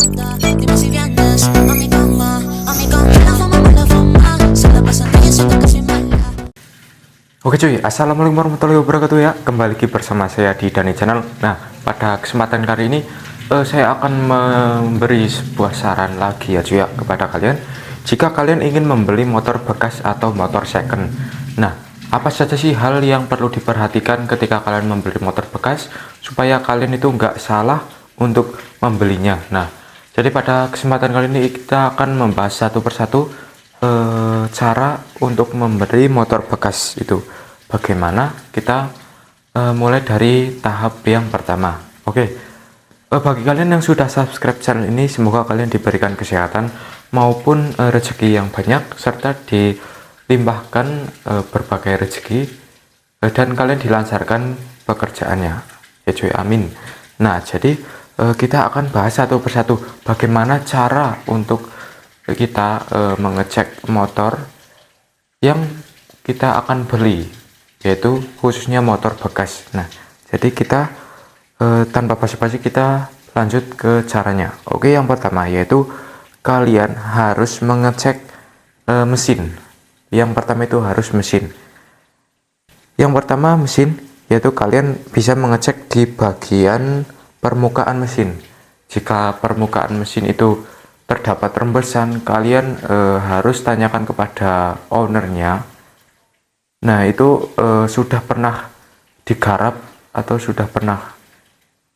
bonita. Dime si vienes a mi cama, la fama por la fama. Se la pasan diciendo que soy mala. Oke cuy, assalamualaikum warahmatullahi wabarakatuh ya. Kembali lagi bersama saya di Dani Channel. Nah, pada kesempatan kali ini saya akan memberi sebuah saran lagi ya cuy ya kepada kalian. Jika kalian ingin membeli motor bekas atau motor second, nah apa saja sih hal yang perlu diperhatikan ketika kalian membeli motor bekas supaya kalian itu nggak salah untuk membelinya. Nah, jadi pada kesempatan kali ini kita akan membahas satu persatu cara untuk membeli motor bekas itu. Bagaimana kita mulai dari tahap yang pertama. Oke, bagi kalian yang sudah subscribe channel ini, semoga kalian diberikan kesehatan maupun rezeki yang banyak, serta dilimpahkan berbagai rezeki dan kalian dilancarkan pekerjaannya ya cuy, amin. Nah, jadi kita akan bahas satu persatu bagaimana cara untuk kita mengecek motor yang kita akan beli, yaitu khususnya motor bekas. Nah, jadi kita tanpa basa-basi kita lanjut ke caranya. Oke, yang pertama yaitu kalian harus mengecek mesin. Yang pertama itu harus mesin. Yang pertama mesin, yaitu kalian bisa mengecek di bagian permukaan mesin. Jika permukaan mesin itu terdapat rembesan, kalian harus tanyakan kepada ownernya. Nah, itu sudah pernah digarap atau sudah pernah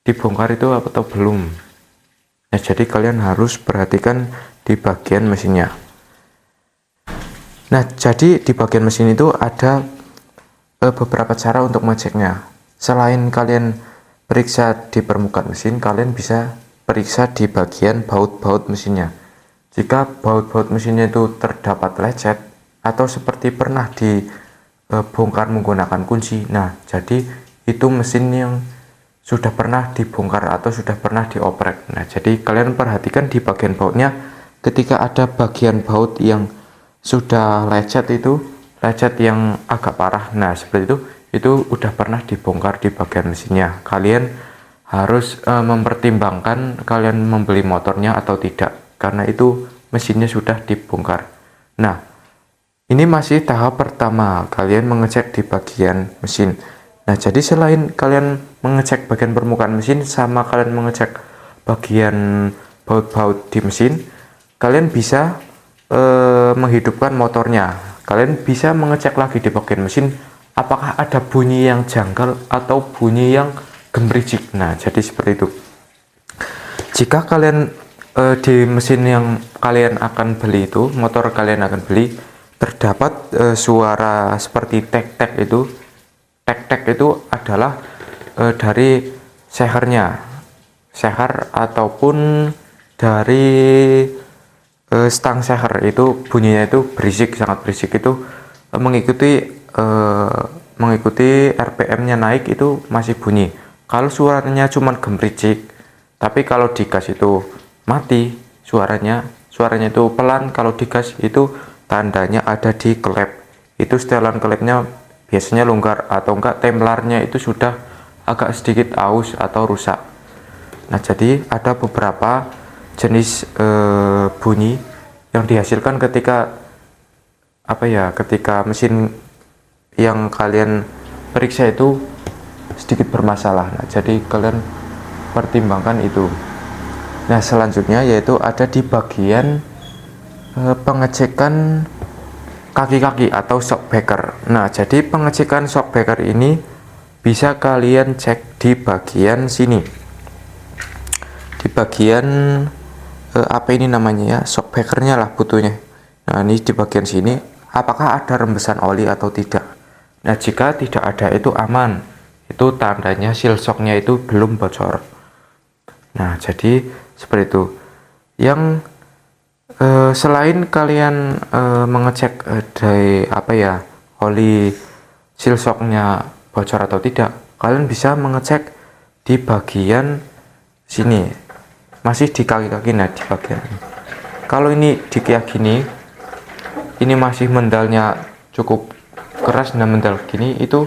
dibongkar itu atau belum. Nah, jadi kalian harus perhatikan di bagian mesinnya. Nah, jadi di bagian mesin itu ada beberapa cara untuk mengeceknya. Selain kalian periksa di permukaan mesin, kalian bisa periksa di bagian baut-baut mesinnya. Jika baut-baut mesinnya itu terdapat lecet atau seperti pernah dibongkar menggunakan kunci, nah jadi itu mesin yang sudah pernah dibongkar atau sudah pernah dioprek. Nah, jadi kalian perhatikan di bagian bautnya. Ketika ada bagian baut yang sudah lecet, itu lecet yang agak parah, nah seperti itu udah pernah dibongkar di bagian mesinnya. Kalian harus mempertimbangkan kalian membeli motornya atau tidak, karena itu mesinnya sudah dibongkar. Nah, ini masih tahap pertama, kalian mengecek di bagian mesin. Nah, jadi selain kalian mengecek bagian permukaan mesin sama kalian mengecek bagian baut-baut di mesin, kalian bisa menghidupkan motornya. Kalian bisa mengecek lagi di bagian mesin apakah ada bunyi yang janggal atau bunyi yang gemericik. Nah, jadi seperti itu. Jika kalian di mesin yang kalian akan beli itu, motor kalian akan beli, terdapat suara seperti tek-tek itu. Tek-tek itu adalah dari sehernya, seher ataupun dari stang seher, itu bunyinya itu berisik, sangat berisik, itu mengikuti RPM-nya naik itu masih bunyi. Kalau suaranya cuman gemericik, tapi kalau digas itu mati suaranya itu pelan. Kalau digas itu tandanya ada di klep, itu setelan klepnya biasanya longgar atau enggak templarnya itu sudah agak sedikit aus atau rusak. Nah, jadi ada beberapa jenis bunyi yang dihasilkan ketika ketika mesin yang kalian periksa itu sedikit bermasalah. Nah, jadi kalian pertimbangkan itu. Nah, selanjutnya yaitu ada di bagian pengecekan kaki-kaki atau shockbreaker. Nah, jadi pengecekan shockbreaker ini bisa kalian cek di bagian sini, di bagian apa ini namanya ya, shockbreakernya lah butuhnya. Nah, ini di bagian sini apakah ada rembesan oli atau tidak. Nah, jika tidak ada itu aman, itu tandanya seal shocknya itu belum bocor. Nah, jadi seperti itu. Yang selain kalian mengecek dari oli seal shocknya bocor atau tidak, kalian bisa mengecek di bagian sini, masih di kaki-kaki. Nah, di bagian kalau ini di kayak gini, ini masih mendalnya cukup keras. Nah, mendal gini itu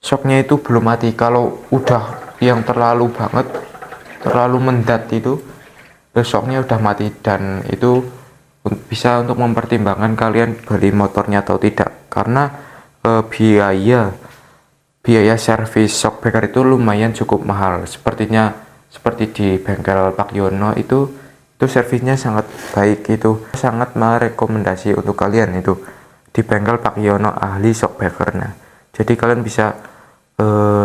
shocknya itu belum mati. Kalau udah yang terlalu banget, terlalu mendat, itu shocknya udah mati, dan itu bisa untuk mempertimbangkan kalian beli motornya atau tidak, karena biaya servis shock breaker itu lumayan cukup mahal. Seperti di bengkel Pak Yono itu servisnya sangat baik, itu sangat merekomendasi untuk kalian itu di bengkel Pak Yono ahli shock breaker. Nah, jadi kalian bisa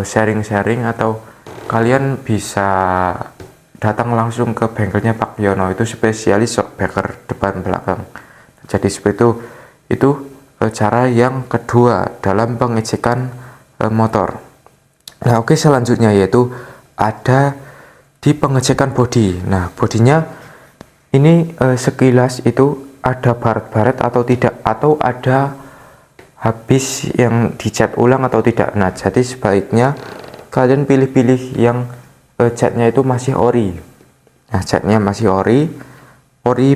sharing-sharing atau kalian bisa datang langsung ke bengkelnya Pak Yono, itu spesialis shock breaker depan belakang. Jadi seperti itu cara yang kedua dalam pengecekan motor. Nah, oke, selanjutnya yaitu ada di pengecekan bodi. Nah, bodinya ini sekilas itu ada baret-baret atau tidak, atau ada habis yang dicat ulang atau tidak. Nah, jadi sebaiknya kalian pilih-pilih yang catnya itu masih ori. Nah, catnya masih ori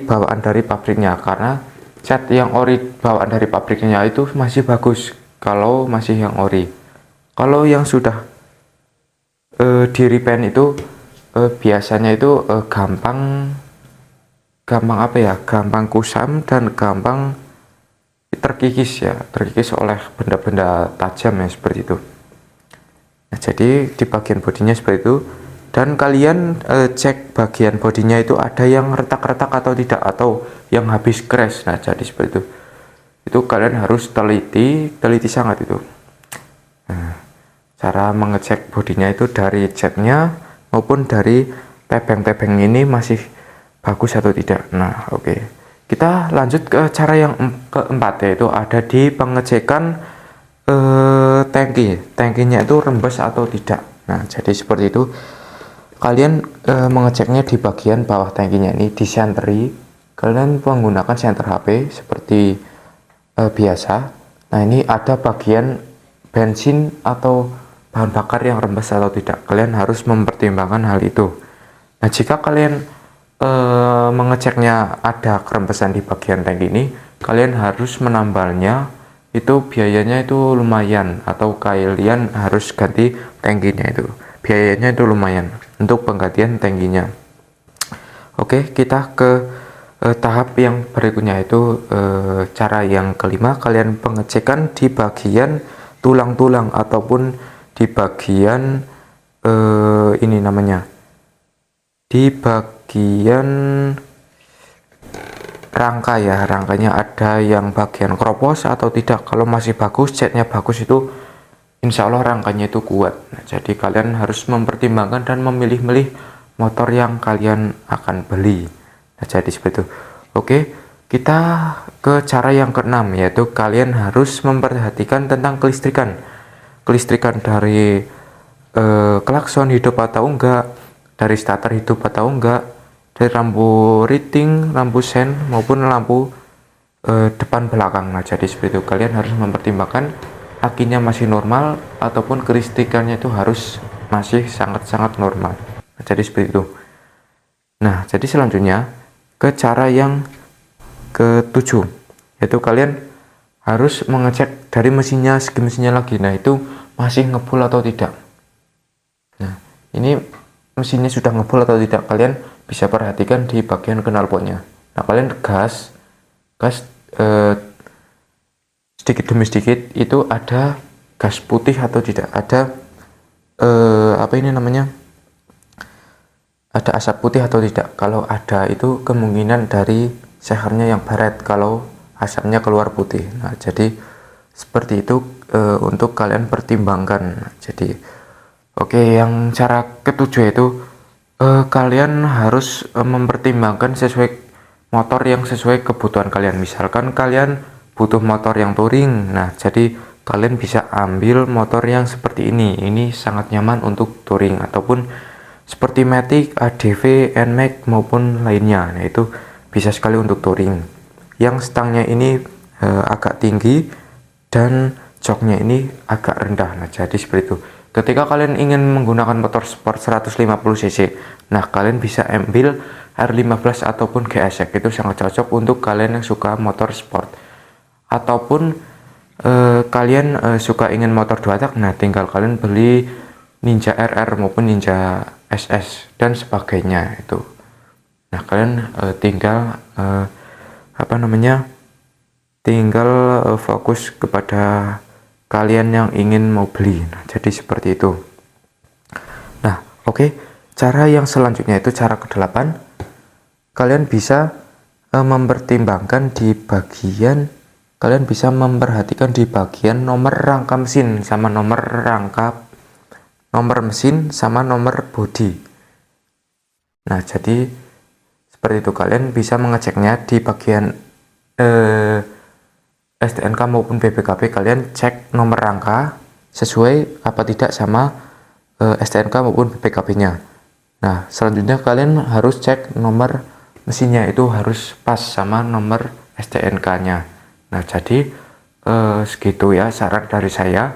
bawaan dari pabriknya, karena cat yang ori bawaan dari pabriknya itu masih bagus kalau masih yang ori. Kalau yang sudah di repaint itu biasanya itu gampang kusam dan gampang terkikis oleh benda-benda tajam ya, seperti itu. Nah, jadi di bagian bodinya seperti itu, dan kalian cek bagian bodinya itu ada yang retak-retak atau tidak, atau yang habis crash. Nah, jadi seperti itu kalian harus teliti sangat itu. Nah, cara mengecek bodinya itu dari catnya maupun dari tebeng-tebeng ini masih bagus atau tidak. Nah, oke. Kita lanjut ke cara yang keempat, yaitu ada di pengecekan tangkinya itu rembes atau tidak. Nah, jadi seperti itu. Kalian mengeceknya di bagian bawah tangkinya ini, di sentri. Kalian menggunakan senter HP seperti biasa. Nah, ini ada bagian bensin atau bahan bakar yang rembes atau tidak. Kalian harus mempertimbangkan hal itu. Nah, jika kalian mengeceknya ada kerembesan di bagian tangki ini, kalian harus menambalnya. Itu biayanya itu lumayan, atau kalian harus ganti tangkinya, itu biayanya itu lumayan untuk penggantian tangkinya. Oke, kita ke tahap yang berikutnya, itu cara yang kelima. Kalian pengecekan di bagian tulang-tulang ataupun di bagian ini namanya, di bagian rangka ya, rangkanya ada yang bagian kropos atau tidak. Kalau masih bagus, catnya bagus, itu insya Allah rangkanya itu kuat. Nah, jadi kalian harus mempertimbangkan dan memilih-milih motor yang kalian akan beli. Nah, jadi seperti itu. Oke, kita ke cara yang keenam, yaitu kalian harus memperhatikan tentang kelistrikan dari klakson hidup atau enggak, dari starter hidup atau enggak, dari lampu reading, lampu sen maupun lampu depan belakang. Nah, jadi seperti itu. Kalian harus mempertimbangkan akinya masih normal ataupun kelistrikannya itu harus masih sangat-sangat normal. Nah, jadi seperti itu. Nah, jadi selanjutnya ke cara yang ketujuh, yaitu kalian harus mengecek dari mesinnya, segi mesinnya lagi. Nah, itu masih ngebul atau tidak. Nah, ini mesinnya sudah ngebul atau tidak, kalian bisa perhatikan di bagian knalpotnya. Nah, kalian gas sedikit demi sedikit itu ada gas putih atau tidak, ada apa ini namanya, ada asap putih atau tidak. Kalau ada, itu kemungkinan dari sehernya yang baret kalau asapnya keluar putih. Nah, jadi seperti itu untuk kalian pertimbangkan. Jadi oke, yang cara ketujuh itu kalian harus mempertimbangkan sesuai motor yang sesuai kebutuhan kalian. Misalkan kalian butuh motor yang touring, nah jadi kalian bisa ambil motor yang seperti ini. Ini sangat nyaman untuk touring, ataupun seperti Matic, ADV, NMAX maupun lainnya. Nah, itu bisa sekali untuk touring. Yang stangnya ini agak tinggi dan joknya ini agak rendah. Nah, jadi seperti itu. Ketika kalian ingin menggunakan motor sport 150 cc, nah kalian bisa ambil R15 ataupun GSX. Itu sangat cocok untuk kalian yang suka motor sport. Ataupun kalian suka ingin motor 2 tak, nah tinggal kalian beli Ninja RR maupun Ninja SS dan sebagainya itu. Nah, kalian tinggal fokus kepada kalian yang ingin mau beli. Nah, jadi seperti itu. Nah, oke. Cara yang selanjutnya itu cara ke-8. Kalian bisa mempertimbangkan di bagian, kalian bisa memperhatikan di bagian nomor rangka mesin sama nomor mesin sama nomor bodi. Nah, jadi seperti itu, kalian bisa mengeceknya di bagian STNK maupun BPKB. Kalian cek nomor rangka sesuai apa tidak sama STNK maupun BPKB-nya. Nah, selanjutnya kalian harus cek nomor mesinnya, itu harus pas sama nomor STNK-nya. Nah, jadi segitu ya saran dari saya.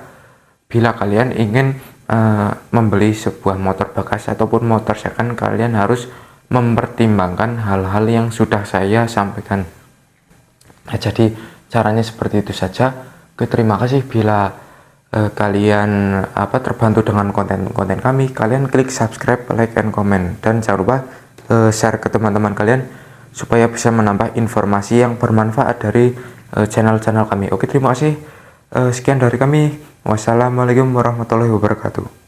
Bila kalian ingin membeli sebuah motor bekas ataupun motor second, kalian harus mempertimbangkan hal-hal yang sudah saya sampaikan. Nah, jadi caranya seperti itu saja. Oke, terima kasih. Bila kalian terbantu dengan konten-konten kami, kalian klik subscribe, like, and comment, dan jangan lupa share ke teman-teman kalian supaya bisa menambah informasi yang bermanfaat dari channel-channel kami. Oke, terima kasih. Sekian dari kami. Wassalamualaikum warahmatullahi wabarakatuh.